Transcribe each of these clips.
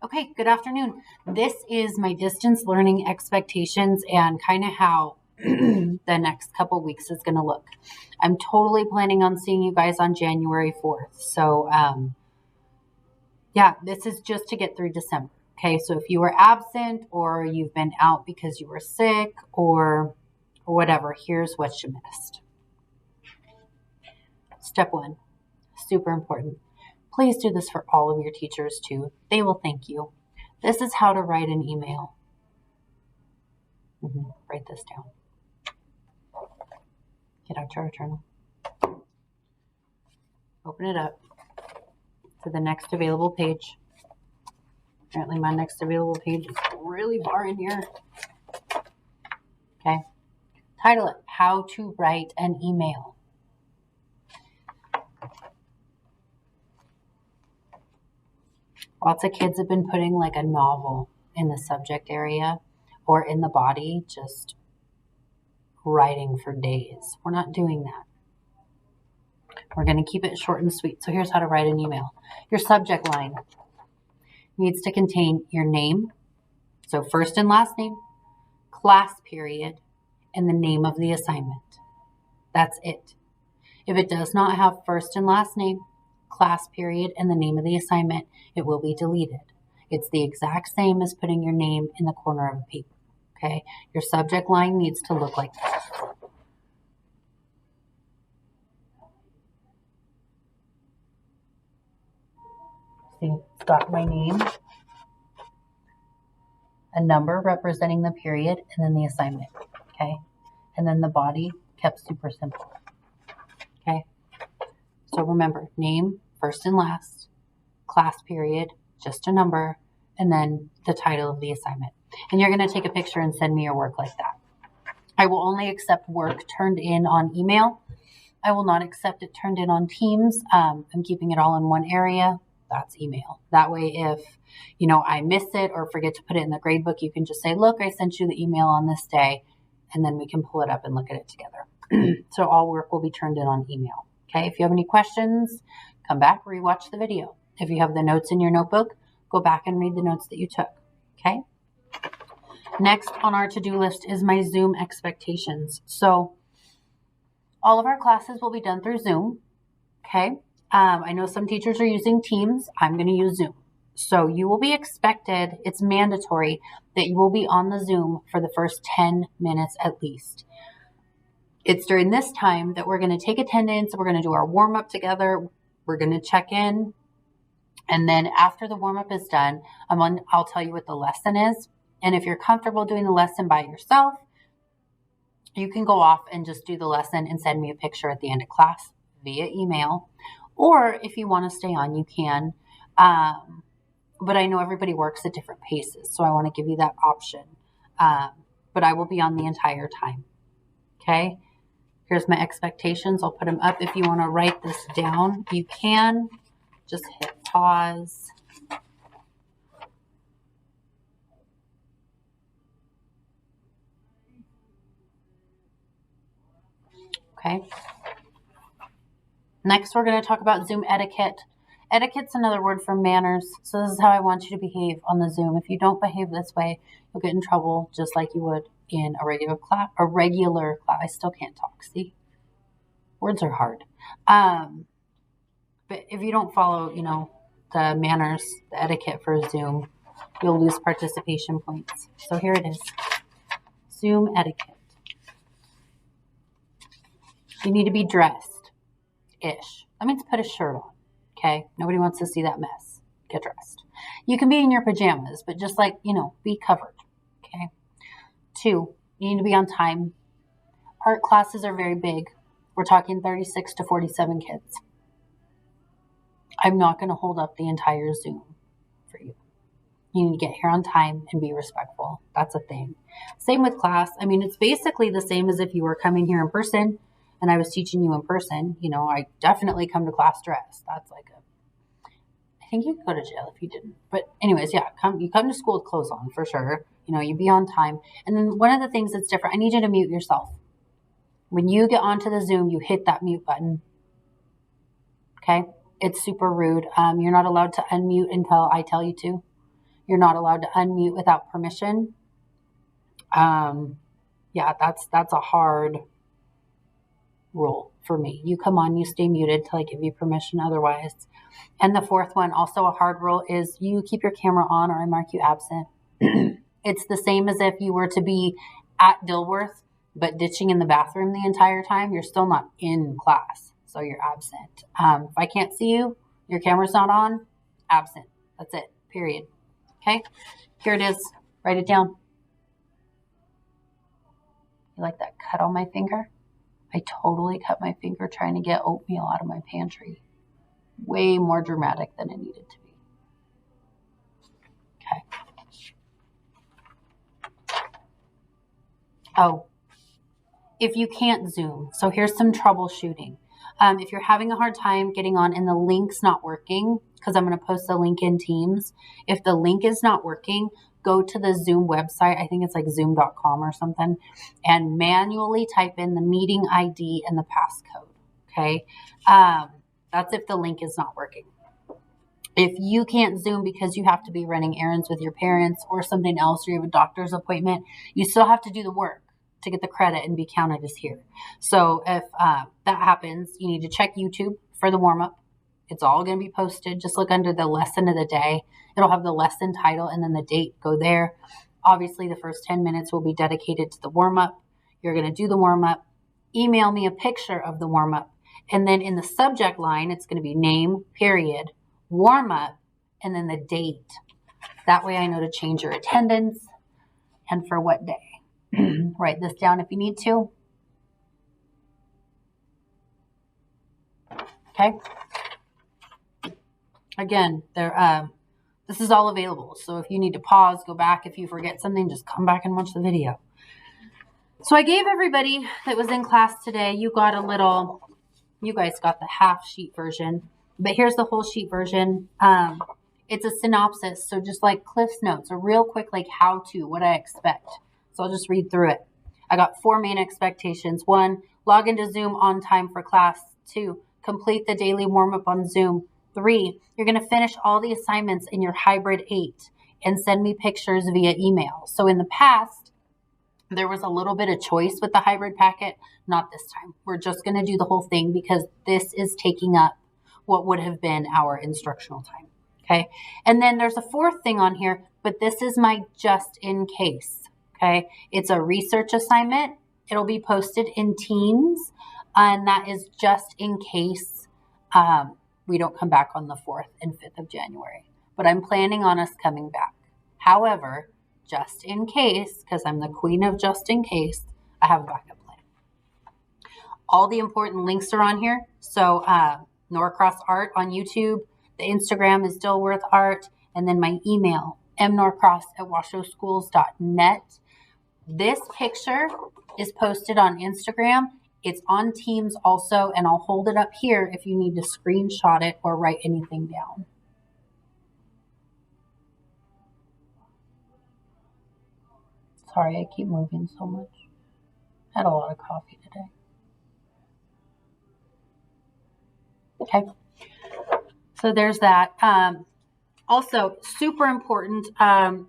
Okay, good afternoon. This is my distance learning expectations and kind of how the next couple weeks is going to look. I'm totally planning on seeing you guys on January 4th. So, yeah, this is just to get through December. Okay, so if you were absent or you've been out because you were sick or whatever, here's what you missed. Step one, super important. Please do this for all of your teachers too. They will thank you. This is how to write an email. Write this down. Get out your journal. Open it up to the next available page. Apparently my next available page is really far in here. Okay. Title it, How to Write an Email. Lots of kids have been putting like a novel in the subject area or in the body, just writing for days. We're not doing that. We're going to keep it short and sweet. So here's how to write an email. Your subject line needs to contain your name, so first and last name, class period, and the name of the assignment. That's it. If it does not have first and last name, class period, and the name of the assignment, it will be deleted. It's the exact same as putting your name in the corner of a paper. Okay? Your subject line needs to look like that. See, it's got my name, a number representing the period, and then the assignment. Okay? And then the body kept super simple. Okay? So remember, name, first and last, class period, just a number, and then the title of the assignment. And you're going to take a picture and send me your work like that. I will only accept work turned in on email. I will not accept it turned in on Teams. I'm keeping it all in one area. That's email. That way, if I miss it or forget to put it in the grade book, you can just say, look, I sent you the email on this day, and then we can pull it up and look at it together. So all work will be turned in on email. Okay, if you have any questions, come back, rewatch the video. If you have the notes in your notebook, go back and read the notes that you took. Okay? Next on our to-do list is my Zoom expectations. So all of our classes will be done through Zoom. Okay? I know some teachers are using Teams. I'm going to use Zoom. So you will be expected, it's mandatory, that you will be on the Zoom for the first 10 minutes at least. It's during this time that we're going to take attendance. We're going to do our warm-up together. We're going to check in. And then after the warm-up is done, I'll tell you what the lesson is. And if you're comfortable doing the lesson by yourself, you can go off and just do the lesson and send me a picture at the end of class via email. Or if you want to stay on, you can. But I know everybody works at different paces, so I want to give you that option. But I will be on the entire time. Okay? Here's my expectations. I'll put them up. If you want to write this down, you can. Just hit pause. Okay. Next, we're going to talk about Zoom etiquette. Etiquette's another word for manners. So this is how I want you to behave on the Zoom. If you don't behave this way, you'll get in trouble just like you would in a regular class. I still can't talk. See? Words are hard. But if you don't follow, the manners, the etiquette for Zoom, you'll lose participation points. So here it is. Zoom etiquette. You need to be dressed-ish. That means put a shirt on. Okay? Nobody wants to see that mess. Get dressed. You can be in your pajamas, but just be covered. Okay? 2, you need to be on time. Art classes are very big. We're talking 36 to 47 kids. I'm not going to hold up the entire Zoom for you. You need to get here on time and be respectful. That's a thing. Same with class. It's basically the same as if you were coming here in person and I was teaching you in person. I definitely come to class dressed. That's I think you could go to jail if you didn't. But anyways, yeah, you come to school with clothes on for sure. You be on time. And then one of the things that's different, I need you to mute yourself. When you get onto the Zoom, you hit that mute button. Okay? It's super rude. You're not allowed to unmute until I tell you to. You're not allowed to unmute without permission. Yeah, that's a hard rule for me. You come on, you stay muted till I give you permission otherwise. And the fourth one, also a hard rule, is you keep your camera on or I mark you absent. It's the same as if you were to be at Dilworth, but ditching in the bathroom the entire time. You're still not in class, so you're absent. If I can't see you, your camera's not on, absent. That's it, period. Okay, here it is. Write it down. You like that cut on my finger? I totally cut my finger trying to get oatmeal out of my pantry. Way more dramatic than it needed to be. Okay. Oh, if you can't Zoom, so here's some troubleshooting. If you're having a hard time getting on and the link's not working, because I'm going to post the link in Teams, if the link is not working, go to the Zoom website. I think it's like zoom.com or something, and manually type in the meeting ID and the passcode. Okay. That's if the link is not working. If you can't Zoom because you have to be running errands with your parents or something else, or you have a doctor's appointment, you still have to do the work to get the credit and be counted as here. So if that happens, you need to check YouTube for the warm-up. It's all going to be posted. Just look under the lesson of the day. It'll have the lesson title and then the date. Go there. Obviously, the first 10 minutes will be dedicated to the warm-up. You're going to do the warm-up. Email me a picture of the warm-up. And then in the subject line, it's going to be name, period, warm-up, and then the date. That way I know to change your attendance and for what day. Write this down if you need to. Okay. Again, this is all available. So if you need to pause, go back. If you forget something, just come back and watch the video. So I gave everybody that was in class today, you guys got the half sheet version, but here's the whole sheet version. It's a synopsis. So just like Cliff's notes, a real quick, like how to, what I expect. So I'll just read through it. I got 4 main expectations. 1, log into Zoom on time for class. 2, complete the daily warm-up on Zoom. 3, you're going to finish all the assignments in your hybrid 8 and send me pictures via email. So in the past, there was a little bit of choice with the hybrid packet. Not this time. We're just going to do the whole thing because this is taking up what would have been our instructional time. Okay. And then there's a 4th thing on here, but this is my just in case. Okay. It's a research assignment. It'll be posted in Teams, and that is just in case we don't come back on the 4th and 5th of January. But I'm planning on us coming back. However, just in case, because I'm the queen of just in case, I have a backup plan. All the important links are on here. So Norcross Art on YouTube, the Instagram is Dilworth Art, and then my email, mnorcross@washoschools.net. This picture is posted on Instagram. It's on Teams also, and I'll hold it up here if you need to screenshot it or write anything down. Sorry, I keep moving so much. I had a lot of coffee today. Okay. So there's that. Also, super important,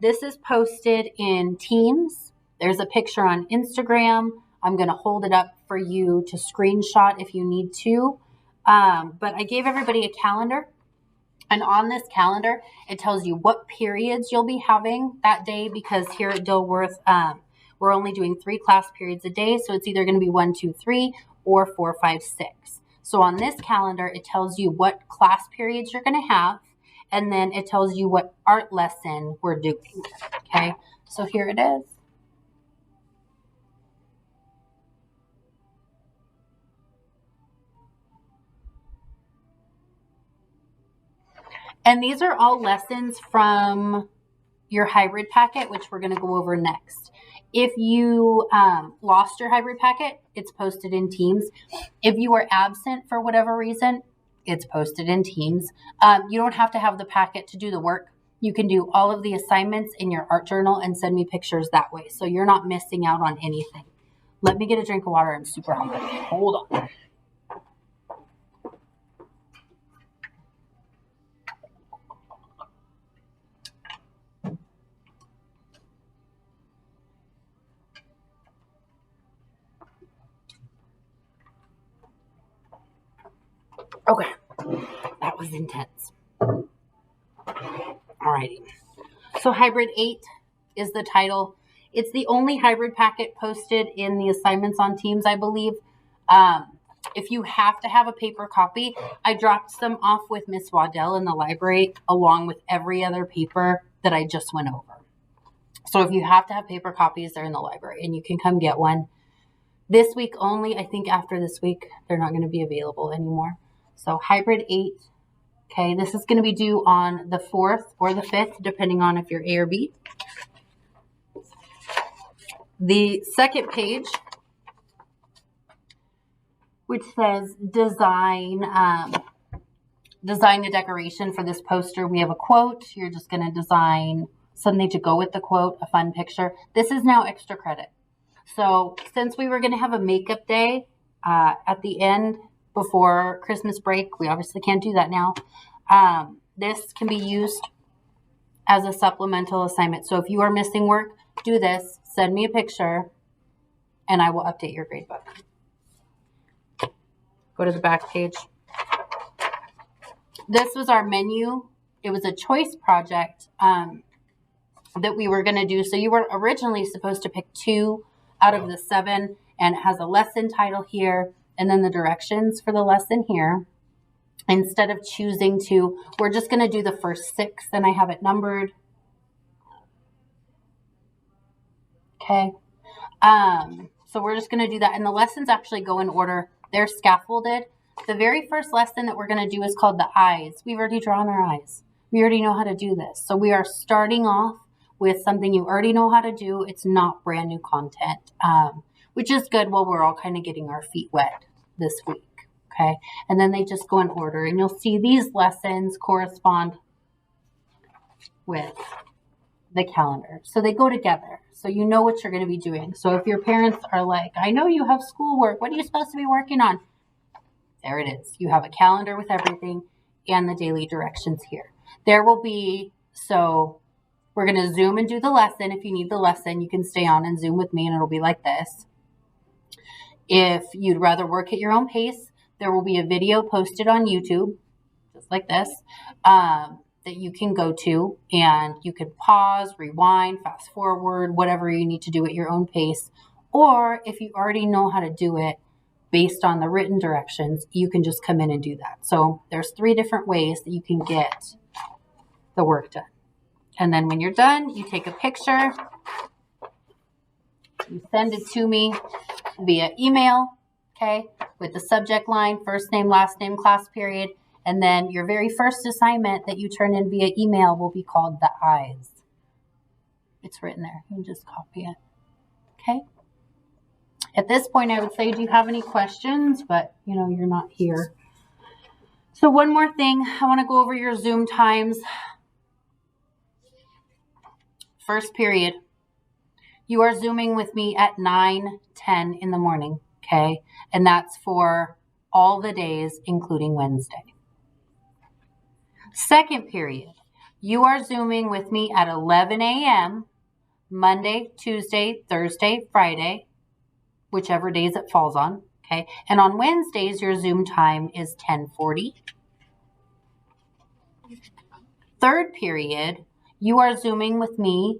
this is posted in Teams. There's a picture on Instagram. I'm going to hold it up for you to screenshot if you need to. But I gave everybody a calendar. And on this calendar, it tells you what periods you'll be having that day, because here at Dilworth, we're only doing 3 class periods a day. So it's either going to be 1, 2, 3 or 4, 5, 6. So on this calendar, it tells you what class periods you're going to have. And then it tells you what art lesson we're doing. Okay, so here it is. And these are all lessons from your hybrid packet, which we're going to go over next. If you lost your hybrid packet, it's posted in Teams. If you are absent for whatever reason, it's posted in Teams. You don't have to have the packet to do the work. You can do all of the assignments in your art journal and send me pictures that way. So you're not missing out on anything. Let me get a drink of water. I'm super hungry. Hold on. Okay, that was intense. Alrighty. So Hybrid 8 is the title. It's the only hybrid packet posted in the assignments on Teams, I believe. If you have to have a paper copy, I dropped some off with Miss Waddell in the library along with every other paper that I just went over. So if you have to have paper copies, they're in the library and you can come get one. This week only, I think after this week, they're not going to be available anymore. So Hybrid 8, okay, this is going to be due on the 4th or the 5th, depending on if you're A or B. The second page, which says design the decoration for this poster. We have a quote. You're just going to design something to go with the quote, a fun picture. This is now extra credit. So since we were going to have a makeup day at the end before Christmas break, we obviously can't do that now. This can be used as a supplemental assignment. So if you are missing work, do this. Send me a picture and I will update your gradebook. Go to the back page. This was our menu. It was a choice project that we were going to do. So you were originally supposed to pick 2 out of the 7, and it has a lesson title here and then the directions for the lesson here. Instead of choosing to, we're just going to do the first 6, and I have it numbered. Okay. So we're just going to do that. And the lessons actually go in order. They're scaffolded. The very first lesson that we're going to do is called the eyes. We've already drawn our eyes. We already know how to do this. So we are starting off with something you already know how to do. It's not brand new content, which is good while we're all kind of getting our feet wet this week. Okay. And then they just go in order, and you'll see these lessons correspond with the calendar. So they go together. So you know what you're going to be doing. So if your parents are like, I know you have schoolwork. What are you supposed to be working on? There it is. You have a calendar with everything and the daily directions here. There will be, so we're going to Zoom and do the lesson. If you need the lesson, you can stay on and Zoom with me and it'll be like this. If you'd rather work at your own pace, there will be a video posted on YouTube, just like this, that you can go to, and you can pause, rewind, fast forward, whatever you need to do at your own pace. Or if you already know how to do it based on the written directions, you can just come in and do that. So there's 3 different ways that you can get the work done. And then when you're done, you take a picture, you send it to me via email, okay, with the subject line, first name, last name, class period. And then your very first assignment that you turn in via email will be called the eyes. It's written there. You can just copy it. Okay. At this point, I would say, do you have any questions? But, you know, you're not here. So one more thing. I want to go over your Zoom times. First period. You are Zooming with me at 9:10 in the morning. Okay. And that's for all the days, including Wednesday. Second period, you are Zooming with me at 11 a.m. Monday, Tuesday, Thursday, Friday, whichever days it falls on, okay? And on Wednesdays, your Zoom time is 10:40. Third period, you are Zooming with me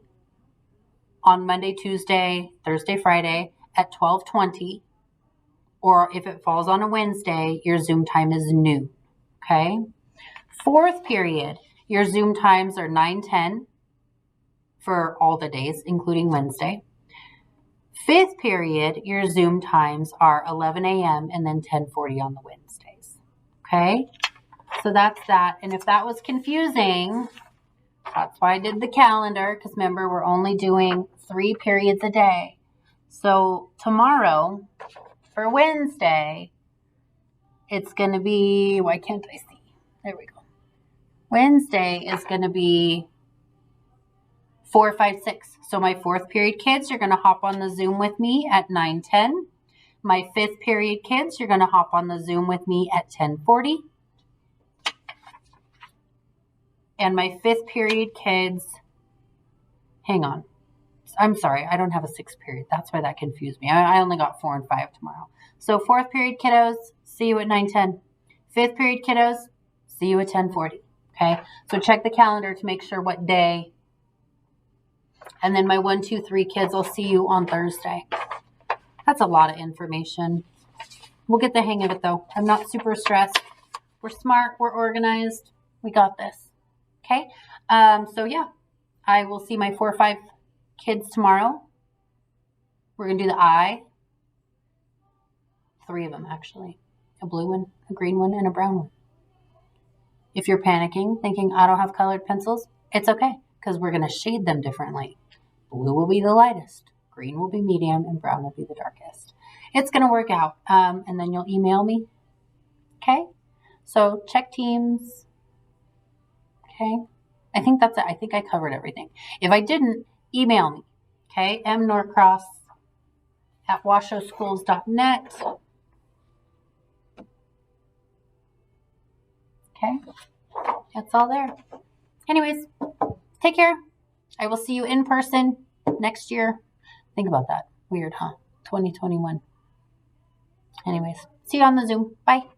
on Monday, Tuesday, Thursday, Friday at 12:20. Or if it falls on a Wednesday, your Zoom time is noon, okay? Fourth period, your Zoom times are 9:10 for all the days, including Wednesday. Fifth period, your Zoom times are 11 a.m. and then 10:40 on the Wednesdays. Okay, so that's that. And if that was confusing, that's why I did the calendar, because remember, we're only doing 3 periods a day. So tomorrow, for Wednesday, it's going to be, why can't I see? There we go. Wednesday is going to be 4, 5, 6. So my 4th period kids, you're going to hop on the Zoom with me at 9:10. My 5th period kids, you're going to hop on the Zoom with me at 10:40. And my 5th period kids, hang on. I'm sorry, I don't have a 6th period. That's why that confused me. I only got 4 and 5 tomorrow. So 4th period kiddos, see you at 9:10. 5th period kiddos, see you at 10:40. Okay, so check the calendar to make sure what day. And then my 1, 2, 3 kids, I'll see you on Thursday. That's a lot of information. We'll get the hang of it though. I'm not super stressed. We're smart. We're organized. We got this. Okay. So yeah, I will see my 4 or 5 kids tomorrow. We're going to do the eye. 3 of them actually. A blue one, a green one, and a brown one. If you're panicking, thinking I don't have colored pencils, it's okay because we're going to shade them differently. Blue will be the lightest, green will be medium, and brown will be the darkest. It's going to work out. And then you'll email me. Okay? So check teams. Okay? I think that's it. I think I covered everything. If I didn't, email me. Okay? mnorcross@washoschools.net. Okay? That's all there. Anyways, take care. I will see you in person next year. Think about that. Weird, huh? 2021. Anyways, see you on the Zoom. Bye.